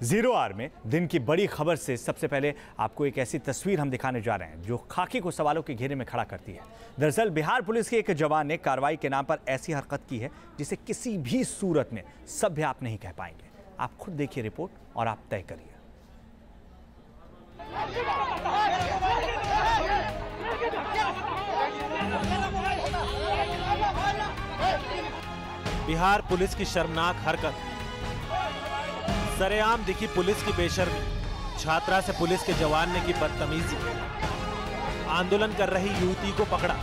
Zero hour में दिन की बड़ी खबर से सबसे पहले आपको एक ऐसी तस्वीर हम दिखाने जा रहे हैं जो खाकी को सवालों के घेरे में खड़ा करती है। दरअसल बिहार पुलिस के एक जवान ने कार्रवाई के नाम पर ऐसी हरकत की है जिसे किसी भी सूरत में सभ्य आप नहीं कह पाएंगे। आप खुद देखिए रिपोर्ट और आप तय करिए। बिहार पुलिस की शर्मनाक हरकत। सरेआम दिखी पुलिस की बेशर्मी, छात्रा से पुलिस के जवान ने की बदतमीजी, आंदोलन कर रही युवती को पकड़ा।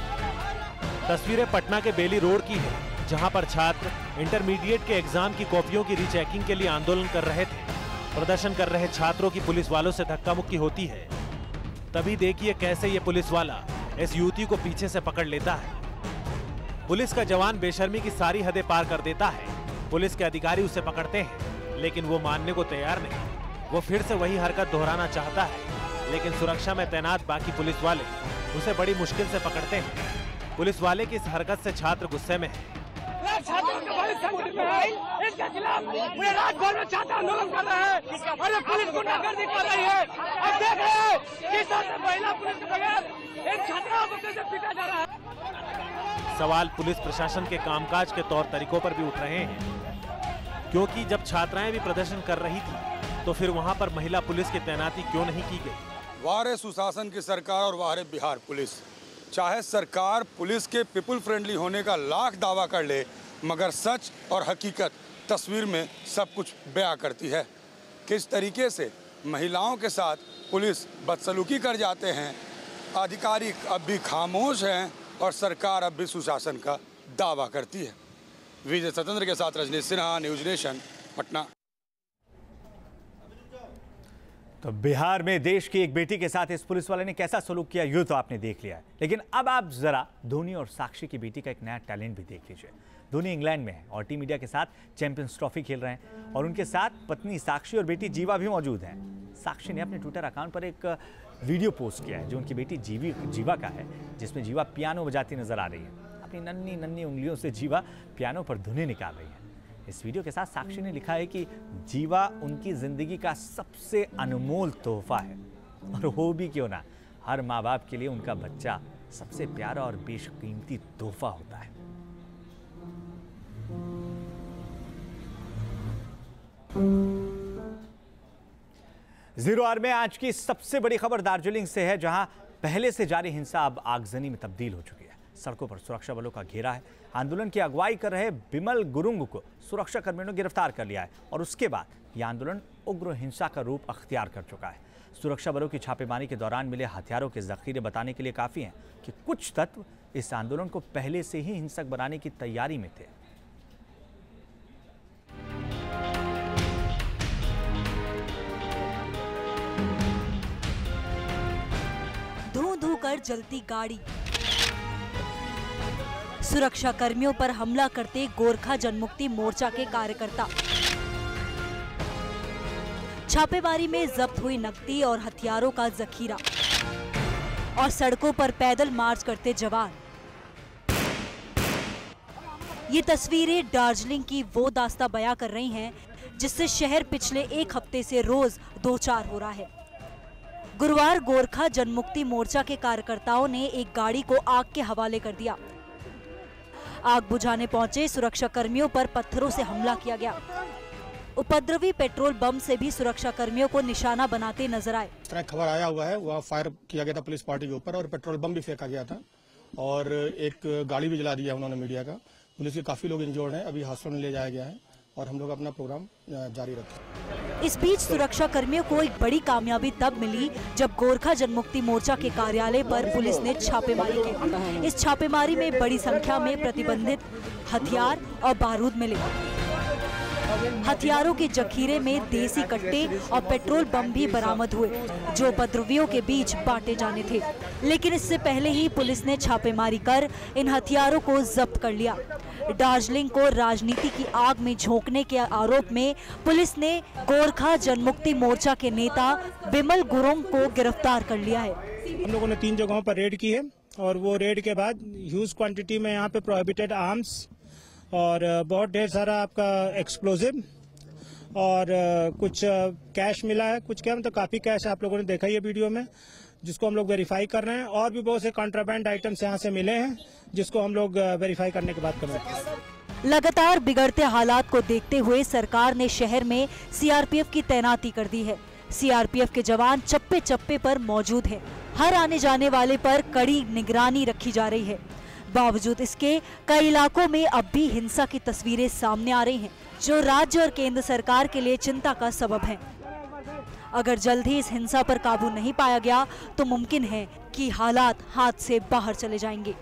तस्वीरें पटना के बेली रोड की है, जहां पर छात्र इंटरमीडिएट के एग्जाम की कॉपियों की रीचेकिंग के लिए आंदोलन कर रहे थे। प्रदर्शन कर रहे छात्रों की पुलिस वालों से धक्का मुक्की होती है। तभी देखिए कैसे ये पुलिस वाला इस युवती को पीछे से पकड़ लेता है। पुलिस का जवान बेशर्मी की सारी हदें पार कर देता है। पुलिस के अधिकारी उसे पकड़ते हैं, लेकिन वो मानने को तैयार नहीं। वो फिर से वही हरकत दोहराना चाहता है, लेकिन सुरक्षा में तैनात बाकी पुलिस वाले उसे बड़ी मुश्किल से पकड़ते हैं। पुलिस वाले की इस हरकत से छात्र गुस्से में है। इसके खिलाफ पूरे राजभर में छात्र आंदोलन कर रहे हैं और पुलिस गुंडागर्दी कर रही है। अब देख रहे हैं कि महिला पुलिस के बगैर एक छात्रा को कैसे पीटा जा रहा है। सवाल पुलिस प्रशासन के कामकाज के तौर तरीकों पर भी उठ रहे हैं, क्योंकि जब छात्राएं भी प्रदर्शन कर रही थी तो फिर वहां पर महिला पुलिस की तैनाती क्यों नहीं की गई। वारे सुशासन की सरकार और वारे बिहार पुलिस। चाहे सरकार पुलिस के पीपुल फ्रेंडली होने का लाख दावा कर ले, मगर सच और हकीकत तस्वीर में सब कुछ बयां करती है। किस तरीके से महिलाओं के साथ पुलिस बदसलूकी कर जाते हैं। अधिकारी अब भी खामोश हैं और सरकार अब भी सुशासन का दावा करती है। विजय स्वतंत्र के साथ रजनीश सिन्हा, न्यूज नेशन, पटना। तो बिहार में देश की एक बेटी के साथ इस पुलिस वाले ने कैसा सलूक किया यूं तो आपने देख लिया है, लेकिन अब आप जरा धोनी और साक्षी की बेटी का एक नया टैलेंट भी देख लीजिए। धोनी इंग्लैंड में है और टीम इंडिया के साथ चैंपियंस ट्रॉफी खेल रहे हैं और उनके साथ पत्नी साक्षी और बेटी जीवा भी मौजूद हैं। साक्षी ने अपने ट्विटर अकाउंट पर एक वीडियो पोस्ट किया है जो उनकी बेटी जीवा का है, जिसमें जीवा पियानो बजाती नजर आ रही है। अपनी नन्ही नन्ही उंगलियों से जीवा पियानो पर धुनें निकाल रही है। इस वीडियो के साथ साक्षी ने लिखा है कि जीवा उनकी जिंदगी का सबसे अनमोल तोहफा है और हो भी क्यों ना, हर माँ बाप के लिए उनका बच्चा सबसे प्यारा और बेशकीमती तोहफा होता है। जीरो आवर में आज की सबसे बड़ी खबर दार्जिलिंग से है, जहां पहले से जारी हिंसा अब आगजनी में तब्दील हो चुकी है। सड़कों पर सुरक्षा बलों का घेरा है। आंदोलन की अगुवाई कर रहे बिमल गुरुंग को सुरक्षा कर्मियों ने गिरफ्तार कर लिया है और उसके बाद यह आंदोलन उग्र हिंसा का रूप अख्तियार कर चुका है। सुरक्षा बलों की छापेमारी के दौरान मिले हथियारों के जखीरे बताने के लिए काफी हैं कि कुछ तत्व इस आंदोलन को पहले से ही हिंसक बनाने की तैयारी में थे। धू कर जलती गाड़ी, सुरक्षा कर्मियों पर हमला करते गोरखा जनमुक्ति मोर्चा के कार्यकर्ता, छापेमारी में जब्त हुई नकदी और हथियारों का जखीरा और सड़कों पर पैदल मार्च करते जवान। ये तस्वीरें दार्जिलिंग की वो दास्ता बयां कर रही हैं जिससे शहर पिछले एक हफ्ते से रोज दो चार हो रहा है। गुरुवार गोरखा जनमुक्ति मोर्चा के कार्यकर्ताओं ने एक गाड़ी को आग के हवाले कर दिया। आग बुझाने पहुंचे सुरक्षा कर्मियों पर पत्थरों से हमला किया गया। उपद्रवी पेट्रोल बम से भी सुरक्षा कर्मियों को निशाना बनाते नजर आए। इस तरह खबर आया हुआ है, वहाँ फायर किया गया था पुलिस पार्टी के ऊपर और पेट्रोल बम भी फेंका गया था और एक गाड़ी भी जला दिया उन्होंने मीडिया का। पुलिस के काफी लोग इंजर्ड हैं, अभी हॉस्पिटल में ले जाया गया है और हम लोग अपना प्रोग्राम जारी रखें। इस बीच सुरक्षा कर्मियों को एक बड़ी कामयाबी तब मिली जब गोरखा जनमुक्ति मोर्चा के कार्यालय पर पुलिस ने छापेमारी की। इस छापेमारी में बड़ी संख्या में प्रतिबंधित हथियार और बारूद मिले। हथियारों के जखीरे में देसी कट्टे और पेट्रोल बम भी बरामद हुए जो उपद्रवियों के बीच बांटे जाने थे, लेकिन इससे पहले ही पुलिस ने छापेमारी कर इन हथियारों को जब्त कर लिया। दार्जिलिंग को राजनीति की आग में झोंकने के आरोप में पुलिस ने गोरखा जनमुक्ति मोर्चा के नेता बिमल गुरुंग को गिरफ्तार कर लिया है। हम लोगों ने 3 जगहों पर रेड की है और वो रेड के बाद ह्यूज क्वांटिटी में यहाँ पे प्रोहिबिटेड आर्म्स और बहुत ढेर सारा आपका एक्सप्लोजिव और कुछ कैश मिला है, कुछ क्या मतलब काफी कैश आप लोगों ने देखा ही है वीडियो में, जिसको हम लोग वेरीफाई कर रहे हैं। और भी बहुत से कॉन्ट्राबैंड आइटम्स यहाँ से मिले हैं, जिसको हम लोग वेरीफाई करने के बाद करेंगे। लगातार बिगड़ते हालात को देखते हुए सरकार ने शहर में सीआरपीएफ की तैनाती कर दी है। सीआरपीएफ के जवान चप्पे चप्पे पर मौजूद हैं। हर आने जाने वाले पर कड़ी निगरानी रखी जा रही है। बावजूद इसके कई इलाकों में अब भी हिंसा की तस्वीरें सामने आ रही हैं, जो राज्य और केंद्र सरकार के लिए चिंता का सबब है। अगर जल्द ही इस हिंसा पर काबू नहीं पाया गया तो मुमकिन है कि हालात हाथ से बाहर चले जाएंगे।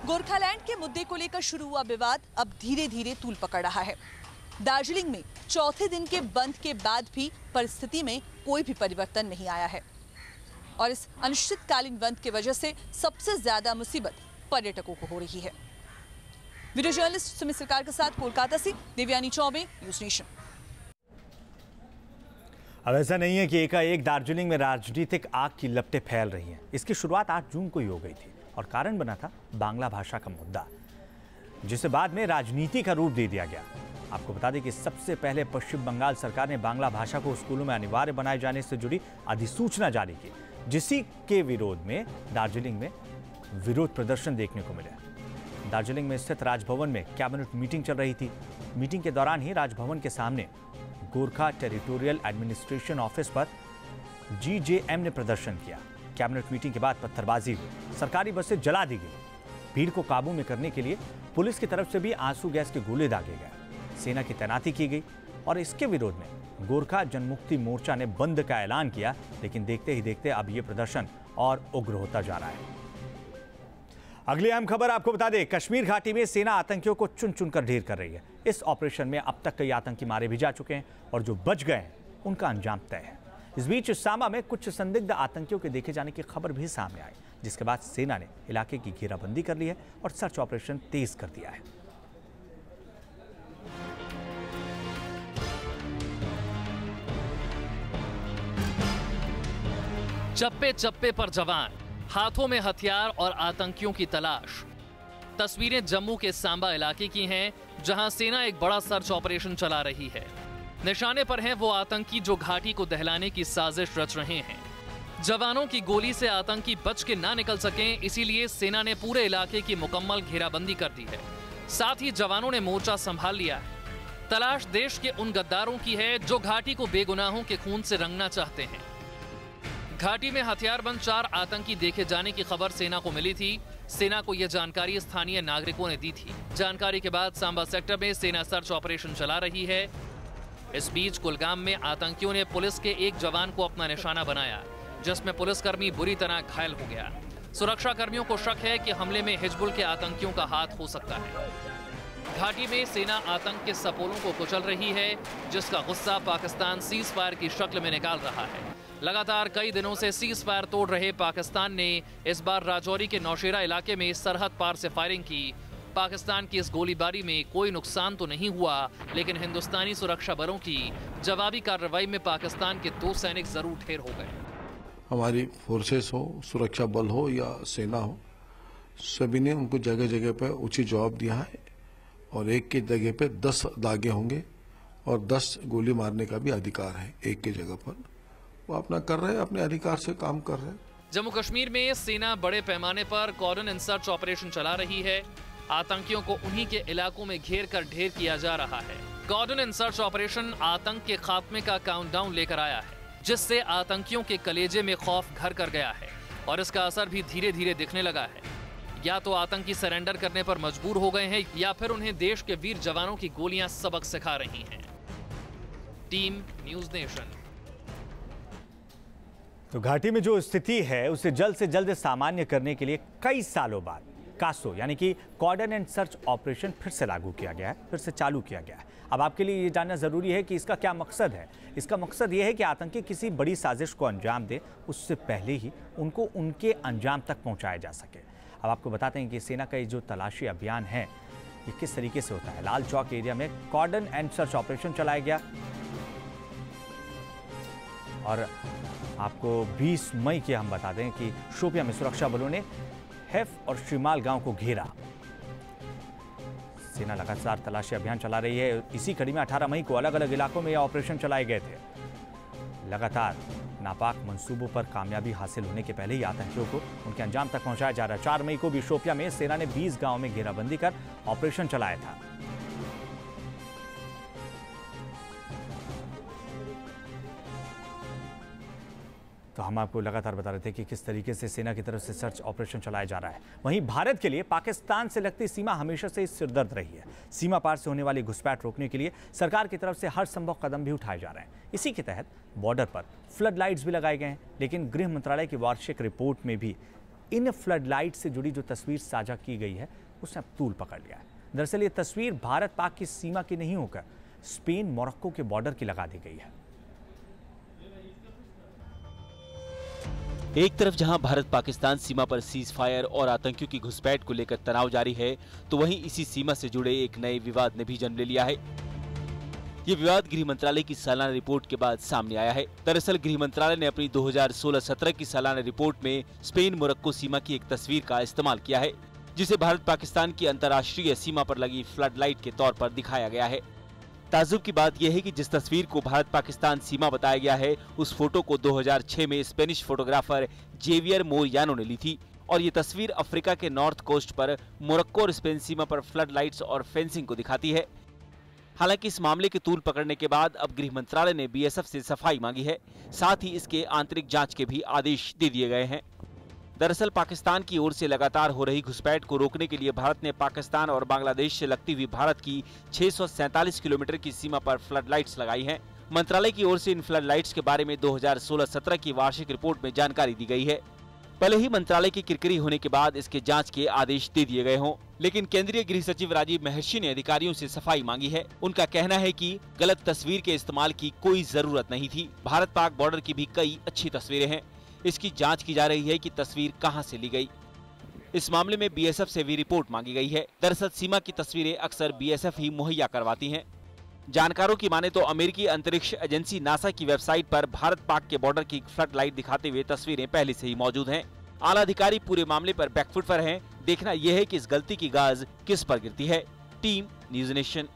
गोरखालैंड के मुद्दे को लेकर शुरू हुआ विवाद अब धीरे धीरे तूल पकड़ रहा है। दार्जिलिंग में चौथे दिन के बंद के बाद भी परिस्थिति में कोई भी परिवर्तन नहीं आया है और इस अनिश्चितकालीन बंद की वजह से सबसे ज्यादा मुसीबत पर्यटकों को हो रही है। वीडियो जर्नलिस्ट सुमित सरकार के साथ कोलकाता से देवयानी चौबे, न्यूज नेशन। अब ऐसा नहीं है कि एकाएक दार्जिलिंग में राजनीतिक आग की लपटें फैल रही हैं। इसकी शुरुआत 8 जून को ही हो गई थी और कारण बना था बांग्ला भाषा का मुद्दा, जिसे बाद में राजनीति का रूप दे दिया गया। आपको बता दें कि सबसे पहले पश्चिम बंगाल सरकार ने बांग्ला भाषा को स्कूलों में अनिवार्य बनाए जाने से जुड़ी अधिसूचना जारी की, जिसी के विरोध में दार्जिलिंग में विरोध प्रदर्शन देखने को मिला। दार्जिलिंग में स्थित राजभवन में कैबिनेट मीटिंग चल रही थी। मीटिंग के दौरान ही राजभवन के सामने गोरखा टेरिटोरियल एडमिनिस्ट्रेशन ऑफिस पर जीजेएम ने प्रदर्शन किया। कैबिनेट मीटिंग के बाद पत्थरबाजी हुई, सरकारी बसें जला दी गई। भीड़ को काबू में करने के लिए पुलिस की तरफ से भी आंसू गैस के गोले दागे गए। सेना की तैनाती की गई और इसके विरोध में गोरखा जनमुक्ति मोर्चा ने बंद का ऐलान किया। लेकिन देखते ही देखते अब यह प्रदर्शन और उग्र होता जा रहा है। अगली अहम खबर आपको बता दें, कश्मीर घाटी में सेना आतंकियों को चुन चुनकर ढेर कर रही है। इस ऑपरेशन में अब तक कई आतंकी मारे भी जा चुके हैं और जो बच गए हैं उनका अंजाम तय है। इस बीच सांबा में कुछ संदिग्ध आतंकियों के देखे जाने की खबर भी सामने आई, जिसके बाद सेना ने इलाके की घेराबंदी कर ली है और सर्च ऑपरेशन तेज कर दिया है। चप्पे चप्पे पर जवान, हाथों में हथियार और आतंकियों की तलाश। तस्वीरें जम्मू के सांबा इलाके की हैं, जहां सेना एक बड़ा सर्च ऑपरेशन चला रही है। निशाने पर हैं वो आतंकी जो घाटी को दहलाने की साजिश रच रहे हैं। जवानों की गोली से आतंकी बच के ना निकल सकें, इसीलिए सेना ने पूरे इलाके की मुकम्मल घेराबंदी कर दी है। साथ ही जवानों ने मोर्चा संभाल लिया है। तलाश देश के उन गद्दारों की है जो घाटी को बेगुनाहों के खून से रंगना चाहते हैं। घाटी में हथियारबंद 4 आतंकी देखे जाने की खबर सेना को मिली थी। सेना को यह जानकारी स्थानीय नागरिकों ने दी थी। जानकारी के बाद सांबा सेक्टर में सेना सर्च ऑपरेशन चला रही है। इस बीच कुलगाम में आतंकियों ने पुलिस के एक जवान को अपना निशाना बनाया, जिसमें पुलिसकर्मी बुरी तरह घायल हो गया। सुरक्षा कर्मियों को शक है कि हमले में हिजबुल के आतंकियों का हाथ हो सकता है। घाटी में सेना आतंक के सपोलों को कुचल रही है, जिसका गुस्सा पाकिस्तान सीज फायर की शक्ल में निकाल रहा है। लगातार कई दिनों से सीज फायर तोड़ रहे पाकिस्तान ने इस बार राजौरी के नौशेरा इलाके में सरहद पार से फायरिंग की। पाकिस्तान की इस गोलीबारी में कोई नुकसान तो नहीं हुआ, लेकिन हिंदुस्तानी सुरक्षा बलों की जवाबी कार्रवाई में पाकिस्तान के 2 सैनिक जरूर ढेर हो गए। हमारी फोर्सेस हो, सुरक्षा बल हो या सेना हो, सभी ने उनको जगह जगह पर उचित जवाब दिया है और एक की जगह पे 10 दागे होंगे और 10 गोली मारने का भी अधिकार है। एक की जगह पर वो अपना कर रहे हैं, अपने अधिकार से काम कर रहे हैं। जम्मू कश्मीर में सेना बड़े पैमाने पर कॉर्डन एंड सर्च ऑपरेशन चला रही है। आतंकियों को उन्हीं के इलाकों में घेर कर ढेर किया जा रहा है। कॉर्डन एंड सर्च ऑपरेशन आतंक के खात्मे का काउंटडाउन लेकर आया है, जिससे आतंकियों के कलेजे में खौफ घर कर गया है और इसका असर भी धीरे धीरे दिखने लगा है। या तो आतंकी सरेंडर करने पर मजबूर हो गए हैं या फिर उन्हें देश के वीर जवानों की गोलियां सबक सिखा रही हैं। Team news nation. तो घाटी में जो स्थिति है उसे जल्द से जल्द सामान्य करने के लिए कई सालों बाद कासो यानी कि कॉर्डन एंड सर्च ऑपरेशन फिर से लागू किया गया है, फिर से चालू किया गया है। अब आपके लिए ये जानना जरूरी है कि इसका क्या मकसद है। इसका मकसद ये है कि आतंकी किसी बड़ी साजिश को अंजाम दे, उससे पहले ही उनको उनके अंजाम तक पहुंचाया जा सके। अब आपको बताते हैं कि सेना का ये जो तलाशी अभियान है ये किस तरीके से होता है। लाल चौक एरिया में कॉर्डन एंड सर्च ऑपरेशन चलाया गया और आपको 20 मई के हम बता दें कि शोपियां में सुरक्षा बलों ने हैफ और शिमाल गांव को घेरा। सेना लगातार तलाशी अभियान चला रही है। इसी कड़ी में 18 मई को अलग अलग इलाकों में ये ऑपरेशन चलाए गए थे। लगातार नापाक मंसूबों पर कामयाबी हासिल होने के पहले ही आतंकियों को उनके अंजाम तक पहुंचाया जा रहा है। 4 मई को भी शोपियां में सेना ने 20 गांवों में घेराबंदी कर ऑपरेशन चलाया था। तो हम आपको लगातार बता रहे थे कि किस तरीके से सेना की तरफ से सर्च ऑपरेशन चलाया जा रहा है। वहीं भारत के लिए पाकिस्तान से लगती सीमा हमेशा से सिरदर्द रही है। सीमा पार से होने वाली घुसपैठ रोकने के लिए सरकार की तरफ से हर संभव कदम भी उठाए जा रहे हैं। इसी के तहत बॉर्डर पर फ्लड लाइट्स भी लगाए गए हैं, लेकिन गृह मंत्रालय की वार्षिक रिपोर्ट में भी इन फ्लड लाइट से जुड़ी जो तस्वीर साझा की गई है उसने अब तूल पकड़ लिया है। दरअसल ये तस्वीर भारत पाक की सीमा की नहीं होकर स्पेन मोरक्को के बॉर्डर की लगा दी गई है। एक तरफ जहां भारत पाकिस्तान सीमा पर सीज फायर और आतंकियों की घुसपैठ को लेकर तनाव जारी है, तो वहीं इसी सीमा से जुड़े एक नए विवाद ने भी जन्म ले लिया है। ये विवाद गृह मंत्रालय की सालाना रिपोर्ट के बाद सामने आया है। दरअसल गृह मंत्रालय ने अपनी 2016-17 की सालाना रिपोर्ट में स्पेन मोरक्को सीमा की एक तस्वीर का इस्तेमाल किया है, जिसे भारत पाकिस्तान की अंतर्राष्ट्रीय सीमा पर लगी फ्लड लाइट के तौर पर दिखाया गया है। ताज्जुब की बात यह है कि जिस तस्वीर को भारत पाकिस्तान सीमा बताया गया है, उस फोटो को 2006 में स्पेनिश फोटोग्राफर जेवियर मोरियानो ने ली थी और ये तस्वीर अफ्रीका के नॉर्थ कोस्ट पर मोरक्को और स्पेन सीमा पर फ्लड लाइट्स और फेंसिंग को दिखाती है। हालांकि इस मामले के तूल पकड़ने के बाद अब गृह मंत्रालय ने बीएसएफ से सफाई मांगी है, साथ ही इसके आंतरिक जांच के भी आदेश दे दिए गए हैं। दरअसल पाकिस्तान की ओर से लगातार हो रही घुसपैठ को रोकने के लिए भारत ने पाकिस्तान और बांग्लादेश से लगती हुई भारत की 647 किलोमीटर की सीमा पर फ्लड लाइट्स लगाई हैं। मंत्रालय की ओर से इन फ्लड लाइट्स के बारे में 2016-17 की वार्षिक रिपोर्ट में जानकारी दी गई है। भले ही मंत्रालय की किरकिरी होने के बाद इसके जांच के आदेश दे दिए गए हों, लेकिन केंद्रीय गृह सचिव राजीव महर्षि ने अधिकारियों से सफाई मांगी है। उनका कहना है कि गलत तस्वीर के इस्तेमाल की कोई जरूरत नहीं थी। भारत पाक बॉर्डर की भी कई अच्छी तस्वीरें हैं, इसकी जांच की जा रही है कि तस्वीर कहां से ली गई। इस मामले में बीएसएफ से भी रिपोर्ट मांगी गई है। दरअसल सीमा की तस्वीरें अक्सर बीएसएफ ही मुहैया करवाती हैं। जानकारों की माने तो अमेरिकी अंतरिक्ष एजेंसी नासा की वेबसाइट पर भारत पाक के बॉर्डर की फ्लड लाइट दिखाते हुए तस्वीरें पहले से ही मौजूद हैं। आला अधिकारी पूरे मामले पर बैकफुट पर हैं। देखना यह है कि इस गलती की गाज किस पर गिरती है। Team news nation.